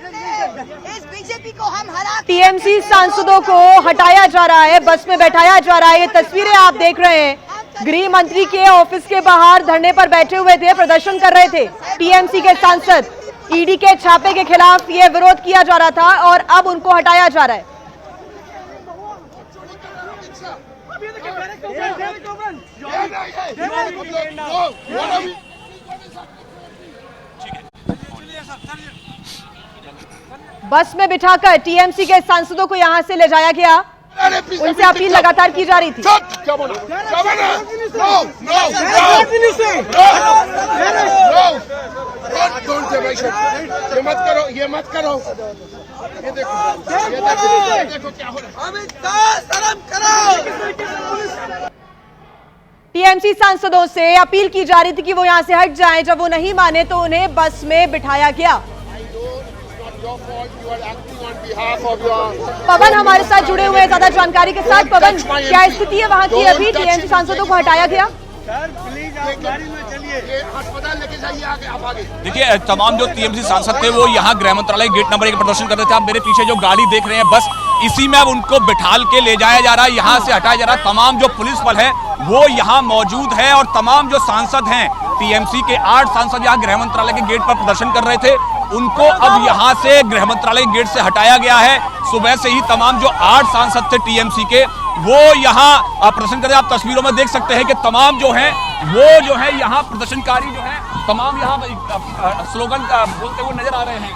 इस बीजेपी को हम हरा। टीएमसी सांसदों को हटाया जा रहा है, बस में बैठाया जा रहा है। ये तस्वीरें आप देख रहे हैं, गृह मंत्री के ऑफिस के बाहर धरने पर बैठे हुए थे, प्रदर्शन कर रहे थे टीएमसी के सांसद। ईडी के छापे के खिलाफ ये विरोध किया जा रहा था और अब उनको हटाया जा रहा है। बस में बिठाकर टीएमसी के सांसदों को यहां से ले जाया गया। उनसे अपील लगातार की जा रही थी। ये मत करो। ये देखो क्या हो रहा है। टीएमसी सांसदों से अपील की जा रही थी कि वो यहां से हट जाएं। जब वो नहीं माने तो उन्हें बस में बिठाया गया। पवन हमारे साथ जुड़े हुए हैं ज्यादा जानकारी के साथ। पवन, क्या स्थिति है वहां की? अभी टीएमसी सांसदों को हटाया गया। देखिए, तमाम जो टीएमसी सांसद थे वो यहाँ गृह मंत्रालय गेट नंबर 1 प्रदर्शन कर रहे थे। आप मेरे पीछे जो गाड़ी देख रहे हैं, बस इसी में अब उनको बिठाल के ले जाया जा रहा है, यहाँ से हटाया जा रहा है। तमाम जो पुलिस बल है वो यहाँ मौजूद है और तमाम जो सांसद हैं, टीएमसी के 8 सांसद यहाँ गृह मंत्रालय के गेट पर प्रदर्शन कर रहे थे, उनको अब यहाँ से गृह मंत्रालय गेट से हटाया गया है। सुबह से ही तमाम जो 8 सांसद थे टीएमसी के, वो यहाँ प्रदर्शन कर रहे हैं। आप तस्वीरों में देख सकते हैं कि तमाम जो हैं वो जो है यहाँ प्रदर्शनकारी जो है तमाम यहाँ स्लोगन बोलते हुए नजर आ रहे हैं।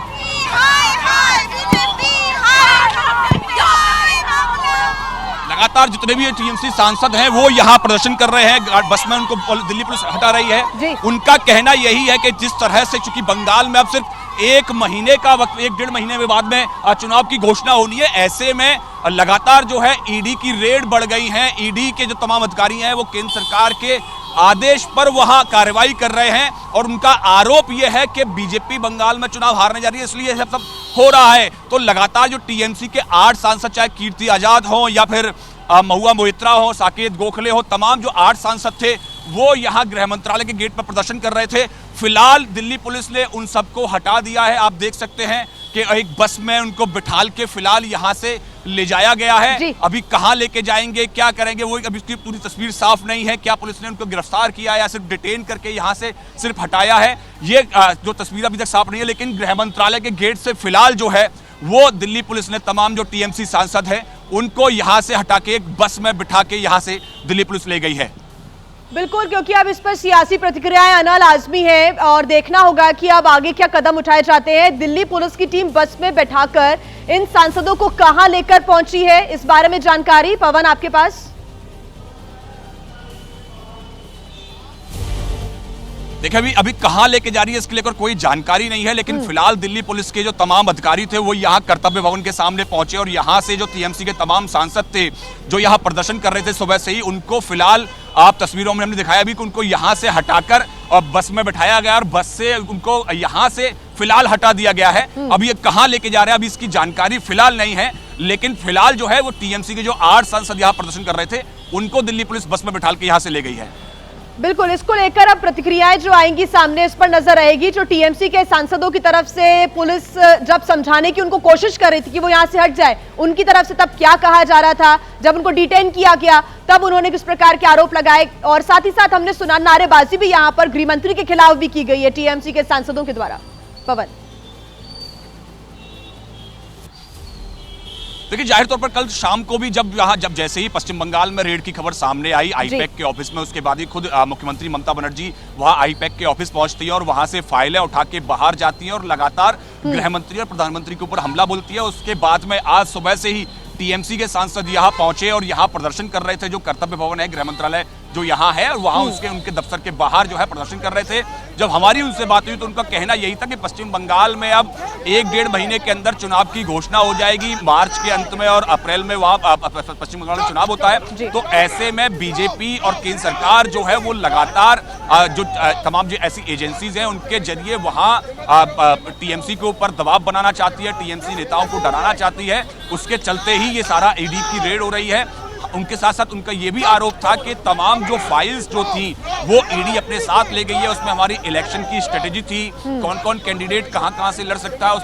लगातार जितने भी टीएमसी सांसद हैं वो यहाँ प्रदर्शन कर रहे हैं। बस में उनको दिल्ली पुलिस हटा रही है। उनका कहना यही है कि जिस तरह से, चूंकि बंगाल में अब सिर्फ 1 महीने का वक्त, 1-1.5 महीने में बाद में चुनाव की घोषणा होनी है, ऐसे में लगातार जो है ईडी की रेड बढ़ गई है। ईडी के जो तमाम अधिकारी हैं वो केंद्र सरकार के आदेश पर वहां कार्रवाई कर रहे हैं और उनका आरोप यह है कि बीजेपी बंगाल में चुनाव हारने जा रही है, इसलिए यह सब हो रहा है। तो लगातार जो टीएमसी के 8 सांसद, चाहे कीर्ति आजाद हो या फिर महुआ मोइत्रा हो, साकेत गोखले हो, तमाम जो 8 सांसद थे वो यहाँ गृह मंत्रालय के गेट पर प्रदर्शन कर रहे थे। फिलहाल दिल्ली पुलिस ने उन सबको हटा दिया है। आप देख सकते हैं कि एक बस में उनको बिठाल के फिलहाल यहाँ से ले जाया गया है। अभी कहाँ लेके जाएंगे, क्या करेंगे, वो अभी उसकी पूरी तस्वीर साफ नहीं है। क्या पुलिस ने उनको गिरफ्तार किया या सिर्फ डिटेन करके यहाँ से सिर्फ हटाया है, ये जो तस्वीर अभी तक साफ नहीं है। लेकिन गृह मंत्रालय के गेट से फिलहाल जो है वो दिल्ली पुलिस ने तमाम जो टीएमसी सांसद हैं उनको यहाँ से हटा के एक बस में बिठा के यहाँ से दिल्ली पुलिस ले गई है। बिल्कुल, क्योंकि अब इस पर सियासी प्रतिक्रियाएं आना लाजमी है और देखना होगा कि अब आगे क्या कदम उठाए जाते हैं। दिल्ली पुलिस की टीम बस में बैठाकर इन सांसदों को कहां लेकर पहुंची है, इस बारे में जानकारी पवन आपके पास? देखिए, अभी कहां लेके जा रही है इसके लेकर कोई जानकारी नहीं है। लेकिन फिलहाल दिल्ली पुलिस के जो तमाम अधिकारी थे वो यहाँ कर्तव्य भवन के सामने पहुंचे और यहाँ से जो टीएमसी के तमाम सांसद थे जो यहाँ प्रदर्शन कर रहे थे सुबह से ही, उनको फिलहाल आप तस्वीरों में हमने दिखाया भी कि उनको यहाँ से हटाकर और बस में बैठाया गया और बस से उनको यहाँ से फिलहाल हटा दिया गया है। अब ये कहाँ लेके जा रहे हैं अभी इसकी जानकारी फिलहाल नहीं है। लेकिन फिलहाल जो है वो टीएमसी के जो 8 सांसद यहाँ प्रदर्शन कर रहे थे उनको दिल्ली पुलिस बस में बैठाल के यहाँ से ले गई है। बिल्कुल, इसको लेकर अब प्रतिक्रियाएं जो आएंगी सामने, इस पर नजर रहेगी। जो टीएमसी के सांसदों की तरफ से पुलिस जब समझाने की उनको कोशिश कर रही थी कि वो यहां से हट जाए, उनकी तरफ से तब क्या कहा जा रहा था, जब उनको डिटेन किया गया तब उन्होंने किस प्रकार के आरोप लगाए और साथ ही साथ हमने सुना नारेबाजी भी यहां पर गृह मंत्री के खिलाफ भी की गई है टीएमसी के सांसदों के द्वारा। पवन, देखिए, जाहिर तौर पर कल शाम को भी जब जैसे ही पश्चिम बंगाल में रेड की खबर सामने आई आईपैक के ऑफिस में, उसके बाद ही खुद मुख्यमंत्री ममता बनर्जी वहां आईपैक के ऑफिस पहुंचती है और वहां से फाइलें उठा के बाहर जाती हैं और लगातार गृह मंत्री और प्रधानमंत्री के ऊपर हमला बोलती है। उसके बाद में आज सुबह से ही टीएमसी के सांसद यहाँ पहुंचे और यहाँ प्रदर्शन कर रहे थे। जो कर्तव्य भवन है गृह मंत्रालय जो यहाँ है और वहाँ उनके दफ्तर के बाहर जो है प्रदर्शन कर रहे थे। जब हमारी उनसे बात हुई तो उनका कहना यही था कि पश्चिम बंगाल में अब 1-1.5 महीने के अंदर चुनाव की घोषणा हो जाएगी। मार्च के अंत में और अप्रैल में वहाँ पश्चिम बंगाल में चुनाव होता है। तो ऐसे में बीजेपी और केंद्र सरकार जो है वो लगातार जो तमाम जो ऐसी एजेंसीज हैं उनके जरिए वहाँ टीएमसी के ऊपर दबाव बनाना चाहती है, टीएमसी नेताओं को डराना चाहती है। उसके चलते ही ये सारा ईडी की रेड हो रही है। उनके साथ साथ उनका ये भी आरोप था कि तमाम जो फाइल्स जो थी वो ईडी अपने साथ ले गई है, उसमें हमारी इलेक्शन की स्ट्रेटेजी थी, कौन कौन कैंडिडेट कहां से लड़ सकता है, उस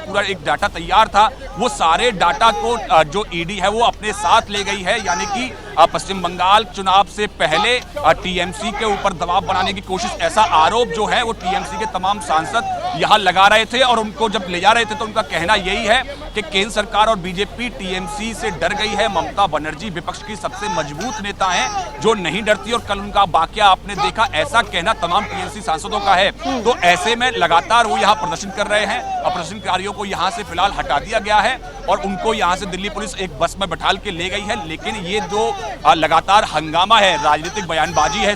पूरा एक डाटा तैयार था। वो सारे डाटा को जो ईडी है वो अपने साथ ले गई है, यानी कि पश्चिम बंगाल चुनाव से पहले टीएमसी के ऊपर दबाव बनाने की कोशिश, ऐसा आरोप जो है वो टीएमसी के तमाम सांसद यहां लगा रहे थे। और उनको जब ले जा रहे थे तो उनका कहना यही है कि केंद्र सरकार और बीजेपी टीएमसी से डर गई है। ममता बनर्जी विपक्ष की सबसे मजबूत नेता हैं जो नहीं डरती, और कल उनका वाकया आपने देखा, ऐसा कहना तमाम टीएमसी सांसदों का है। तो ऐसे में लगातार वो यहाँ प्रदर्शन कर रहे हैं और प्रदर्शनकारियों को यहाँ से फिलहाल हटा दिया गया है और उनको यहाँ से दिल्ली पुलिस एक बस में बैठाल के ले गई है। लेकिन ये जो लगातार हंगामा है, राजनीतिक बयानबाजी है,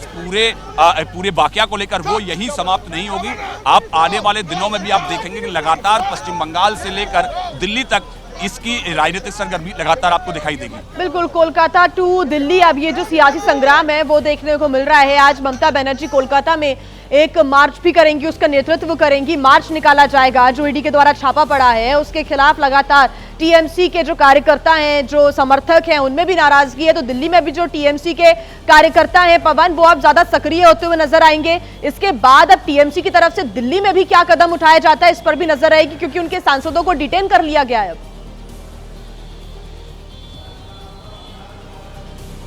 पूरे वाकया को लेकर वो यही समाप्त नहीं होगी। आप आने वाले दिनों में भी आप देखेंगे कि लगातार पश्चिम बंगाल से लेकर दिल्ली तक इसकी राजनीतिक सरगर्मी लगातार आपको दिखाई देगी। बिल्कुल, कोलकाता टू दिल्ली अब ये जो सियासी संग्राम है वो देखने को मिल रहा है। आज ममता बनर्जी कोलकाता में एक मार्च भी करेंगी, उसका नेतृत्व करेंगी। मार्च निकाला जाएगा जो ईडी के द्वारा छापा पड़ा है उसके खिलाफ। लगातार टीएमसी के जो कार्यकर्ता हैं, जो समर्थक हैं, उनमें भी नाराजगी है। तो दिल्ली में भी जो टीएमसी के कार्यकर्ता हैं पवन, वो अब ज्यादा सक्रिय होते हुए नजर आएंगे। इसके बाद अब टीएमसी की तरफ से दिल्ली में भी क्या कदम उठाया जाता है इस पर भी नजर आएगी, क्योंकि उनके सांसदों को डिटेन कर लिया गया है।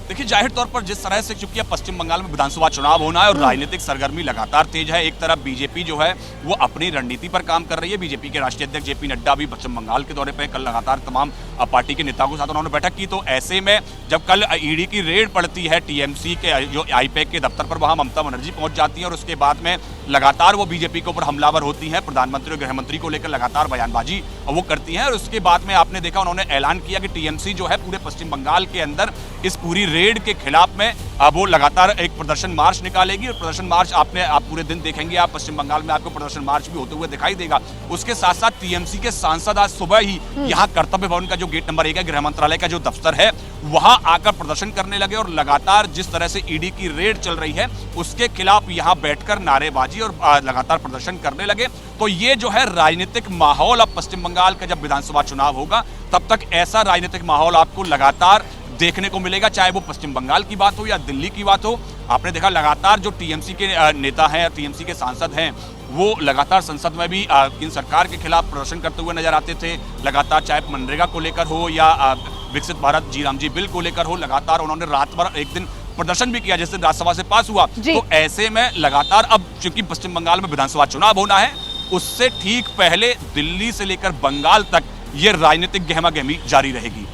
देखिए, जाहिर तौर पर जिस तरह से चूंकि पश्चिम बंगाल में विधानसभा चुनाव होना है और राजनीतिक सरगर्मी लगातार तेज है, एक तरफ बीजेपी जो है वो अपनी रणनीति पर काम कर रही है। बीजेपी के राष्ट्रीय अध्यक्ष जेपी नड्डा भी पश्चिम बंगाल के दौरे पर, कल लगातार तमाम पार्टी के नेताओं के साथ उन्होंने बैठक की। तो ऐसे में जब कल ईडी की रेड पड़ती है टीएमसी के जो आईपैक के दफ्तर पर, वहां ममता बनर्जी पहुंच जाती है और उसके बाद में लगातार वो बीजेपी के ऊपर हमलावर होती हैं, प्रधानमंत्री और गृहमंत्री को लेकर लगातार बयानबाजी वो करती हैं। और उसके बाद में आपने देखा उन्होंने ऐलान किया कि टीएमसी जो है पूरे पश्चिम बंगाल के अंदर इस पूरी रेड के खिलाफ में वो लगातार एक प्रदर्शन मार्च निकालेगी। और प्रदर्शन मार्च आप पूरे दिन देखेंगे, आप पश्चिम बंगाल में आपको प्रदर्शन मार्च भी होते हुए दिखाई देगा। उसके साथ साथ टीएमसी के सांसद आज सुबह ही यहाँ कर्तव्य भवन का जो गेट नंबर 1 है, गृह मंत्रालय का जो दफ्तर है, वहां आकर प्रदर्शन करने लगे और लगातार जिस तरह से ईडी की रेड चल रही है उसके खिलाफ यहाँ बैठकर नारेबाजी और लगातार प्रदर्शन करने लगे। तो ये जो है राजनीतिक माहौल अब पश्चिम बंगाल का जब विधानसभा चुनाव होगा तब तक ऐसा राजनीतिक माहौल आपको लगातार देखने को मिलेगा, चाहे वो पश्चिम बंगाल की बात हो या दिल्ली की बात हो। आपने देखा लगातार जो टीएमसी के नेता हैं, टीएमसी के सांसद हैं, वो लगातार संसद में भी केंद्र सरकार के खिलाफ प्रदर्शन करते हुए नजर आते थे। लगातार चाहे मनरेगा को लेकर हो या विकसित भारत जी राम जी बिल को लेकर हो, लगातार उन्होंने रात भर एक दिन प्रदर्शन भी किया जिस दिन राज्यसभा से पास हुआ। तो ऐसे में लगातार अब चूंकि पश्चिम बंगाल में विधानसभा चुनाव होना है, उससे ठीक पहले दिल्ली से लेकर बंगाल तक ये राजनीतिक गहमा गहमी जारी रहेगी।